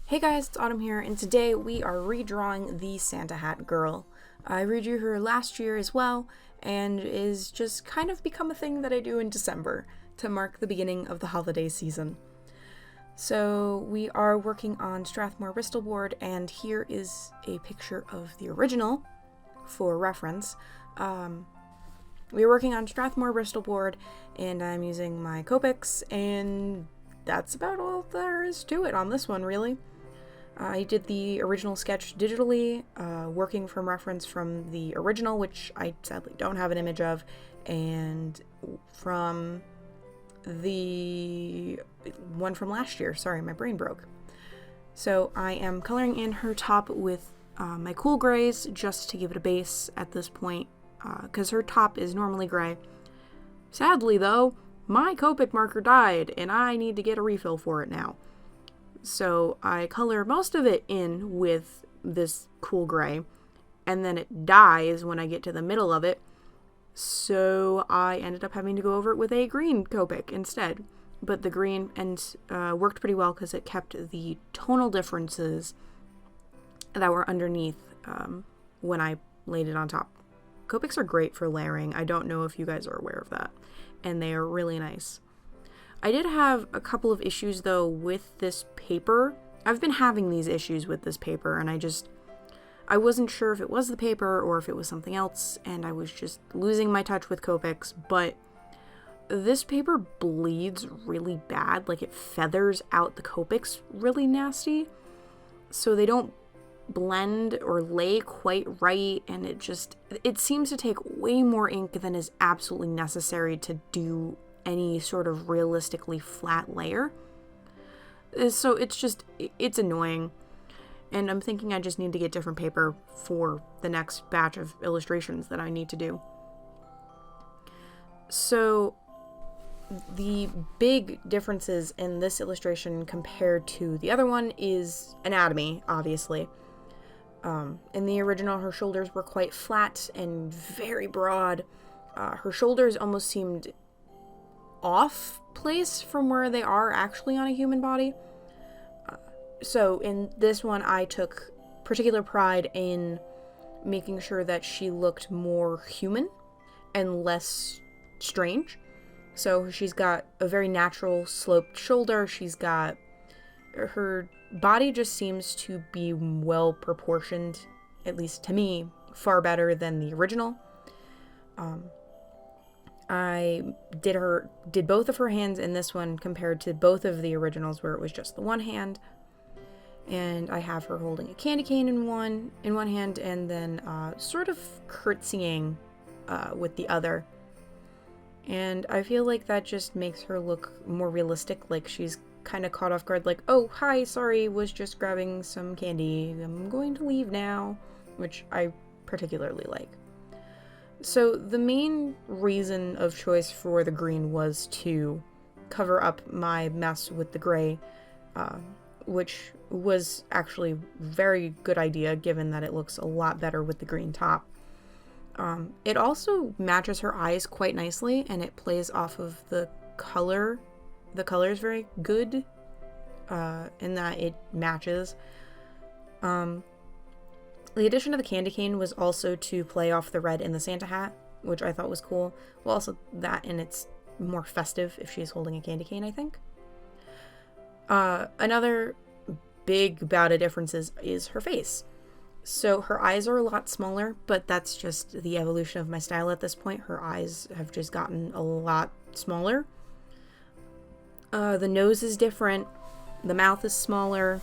Hey guys, it's Autumn here, and today we are redrawing the Santa Hat Girl. I redrew her last year as well, and is just kind of become a thing that I do in December to mark the beginning of the holiday season. So we are working on Strathmore Bristol board, and here is a picture of the original for reference. We are working on Strathmore Bristol board, and I'm using my Copics, and that's about all there is to it on this one, really. I did the original sketch digitally, working from reference from the original, which I sadly don't have an image of, and from the one from last year. Sorry, my brain broke. So I am coloring in her top with my cool grays just to give it a base at this point, because her top is normally gray. Sadly, though, my Copic marker died, and I need to get a refill for it now. So I color most of it in with this cool gray, and then it dies when I get to the middle of it, so I ended up having to go over it with a green Copic instead. But the green worked pretty well because it kept the tonal differences that were underneath when I laid it on top. Copics are great for layering. I don't know if you guys are aware of that, and they are really nice. I did have a couple of issues, though, with this paper. I've been having these issues with this paper, and I wasn't sure if it was the paper or if it was something else, and I was just losing my touch with Copics, but this paper bleeds really bad. Like, it feathers out the Copics really nasty, so they don't blend or lay quite right, and it seems to take way more ink than is absolutely necessary to do any sort of realistically flat layer. So it's annoying, and I'm thinking I just need to get different paper for the next batch of illustrations that I need to do. So the big differences in this illustration compared to the other one is anatomy, obviously. In the original, her shoulders were quite flat and very broad. Her shoulders almost seemed off place from where they are actually on a human body. So in this one, I took particular pride in making sure that she looked more human and less strange. So she's got a very natural sloped shoulder. Her body just seems to be well proportioned, at least to me, far better than the original. I did both of her hands in this one compared to both of the originals where it was just the one hand. And I have her holding a candy cane in one hand, and then sort of curtsying with the other. And I feel like that just makes her look more realistic, like she's kind of caught off guard, like, oh, hi, sorry, was just grabbing some candy, I'm going to leave now, which I particularly like. So the main reason of choice for the green was to cover up my mess with the gray, which was actually a very good idea given that it looks a lot better with the green top. It also matches her eyes quite nicely, and it plays off of the color. The color is very good in that it matches. The addition of the candy cane was also to play off the red in the Santa hat, which I thought was cool. Well, also that, and it's more festive if she's holding a candy cane, I think. Another big bout of differences is her face. So her eyes are a lot smaller, but that's just the evolution of my style at this point. Her eyes have just gotten a lot smaller. The nose is different. The mouth is smaller.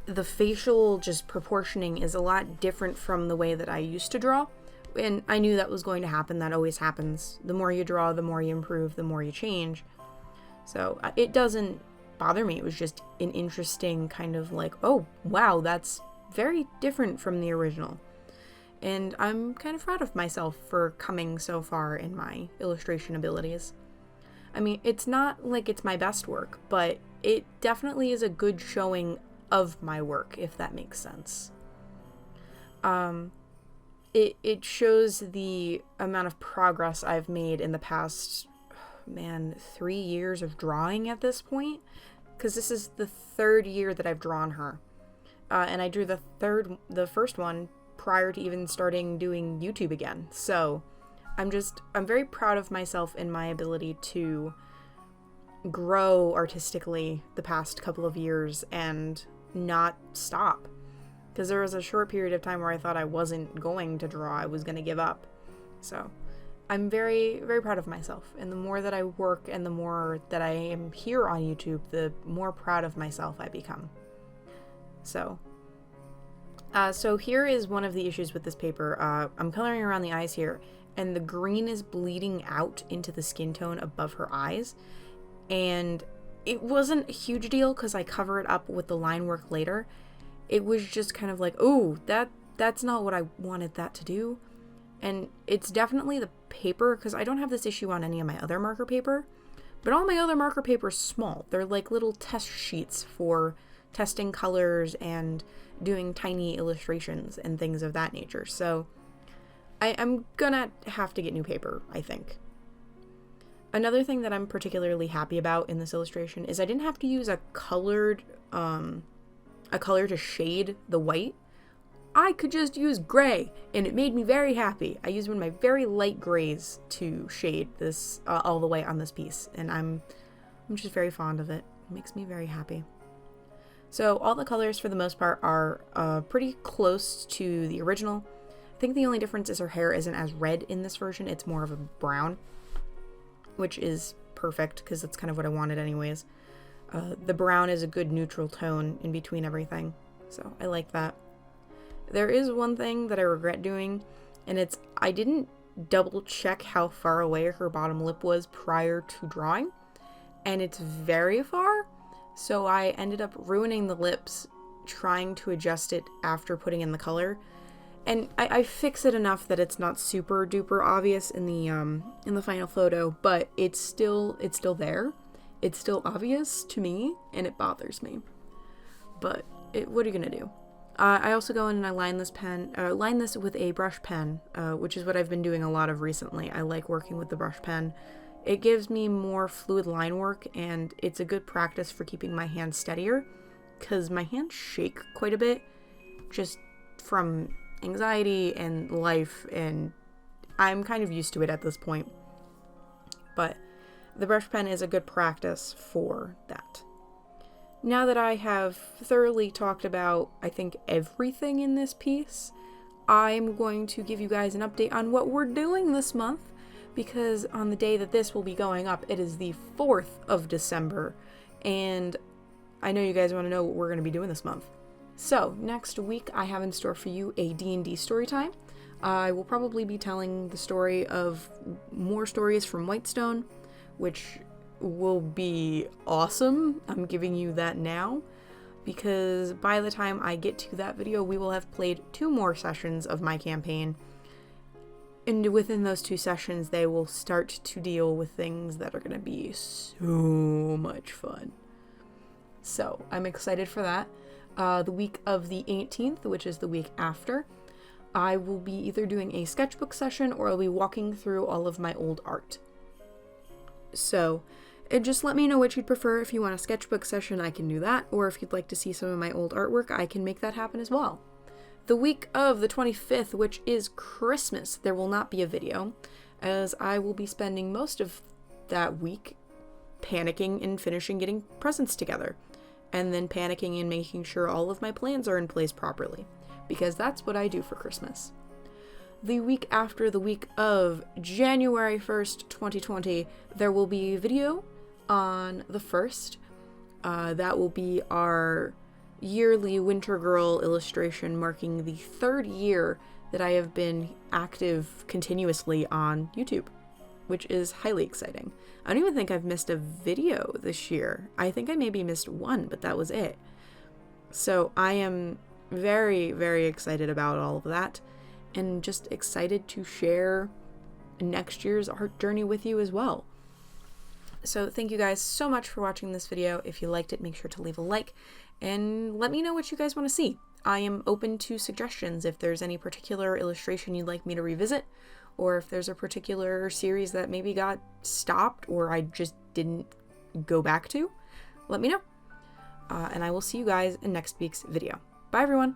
The facial just proportioning is a lot different from the way that I used to draw, and I knew that was going to happen. That always happens. The more you draw, the more you improve, the more you change. So it doesn't bother me. It was just an interesting kind of like, oh, wow, that's very different from the original. And I'm kind of proud of myself for coming so far in my illustration abilities. I mean, it's not like it's my best work, but it definitely is a good showing of my work, if that makes sense. It shows the amount of progress I've made in the past, 3 years of drawing at this point, because this is the 3rd year that I've drawn her. And I drew the first one prior to even starting doing YouTube again. So I'm very proud of myself in my ability to grow artistically the past couple of years and not stop. Because there was a short period of time where I thought I wasn't going to draw, I was going to give up. So I'm very, very proud of myself. And the more that I work and the more that I am here on YouTube, the more proud of myself I become. So here is one of the issues with this paper. I'm coloring around the eyes here, and the green is bleeding out into the skin tone above her eyes. And it wasn't a huge deal because I cover it up with the line work later. It was just kind of like, oh, that's not what I wanted that to do. And it's definitely the paper, because I don't have this issue on any of my other marker paper, but all my other marker paper is small. They're like little test sheets for testing colors and doing tiny illustrations and things of that nature. So I'm gonna have to get new paper, I think. Another thing that I'm particularly happy about in this illustration is I didn't have to use a color to shade the white. I could just use gray, and it made me very happy. I used one of my very light grays to shade this all the way on this piece, and I'm just very fond of it. It makes me very happy. So all the colors for the most part are pretty close to the original. I think the only difference is her hair isn't as red in this version. It's more of a brown, which is perfect because that's kind of what I wanted anyways. The brown is a good neutral tone in between everything, so I like that. There is one thing that I regret doing, and it's I didn't double check how far away her bottom lip was prior to drawing, and it's very far, so I ended up ruining the lips trying to adjust it after putting in the color. And I fix it enough that it's not super duper obvious in the final photo, but it's still there. It's still obvious to me, and it bothers me. But what are you gonna do? I also go in and I line this with a brush pen, which is what I've been doing a lot of recently. I like working with the brush pen. It gives me more fluid line work, and it's a good practice for keeping my hands steadier, because my hands shake quite a bit just from anxiety and life, and I'm kind of used to it at this point. But the brush pen is a good practice for that. Now that I have thoroughly talked about, I think, everything in this piece, I'm going to give you guys an update on what we're doing this month, because on the day that this will be going up, it is the 4th of December, and I know you guys want to know what we're going to be doing this month. So, next week I have in store for you a D&D story time. I will probably be telling the story of more stories from Whitestone, which will be awesome. I'm giving you that now, because by the time I get to that video, we will have played 2 more sessions of my campaign, and within those 2 sessions, they will start to deal with things that are going to be so much fun. So, I'm excited for that. The week of the 18th, which is the week after, I will be either doing a sketchbook session or I'll be walking through all of my old art. So, just let me know what you'd prefer. If you want a sketchbook session, I can do that. Or if you'd like to see some of my old artwork, I can make that happen as well. The week of the 25th, which is Christmas, there will not be a video, as I will be spending most of that week panicking and finishing getting presents together, and then panicking and making sure all of my plans are in place properly, because that's what I do for Christmas. The week after the week of January 1st, 2020, there will be a video on the 1st. That will be our yearly Winter Girl illustration, marking the 3rd year that I have been active continuously on YouTube, which is highly exciting. I don't even think I've missed a video this year. I think I maybe missed one, but that was it. So I am very, very excited about all of that, and just excited to share next year's art journey with you as well. So thank you guys so much for watching this video. If you liked it, make sure to leave a like, and let me know what you guys want to see. I am open to suggestions. If there's any particular illustration you'd like me to revisit, or if there's a particular series that maybe got stopped or I just didn't go back to, let me know. and I will see you guys in next week's video. Bye, everyone!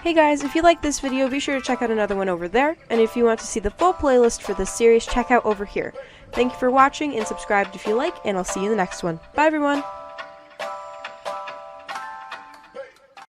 Hey guys, if you like this video, be sure to check out another one over there, and if you want to see the full playlist for this series, check out over here. Thank you for watching, and subscribe if you like, and I'll see you in the next one. Bye everyone!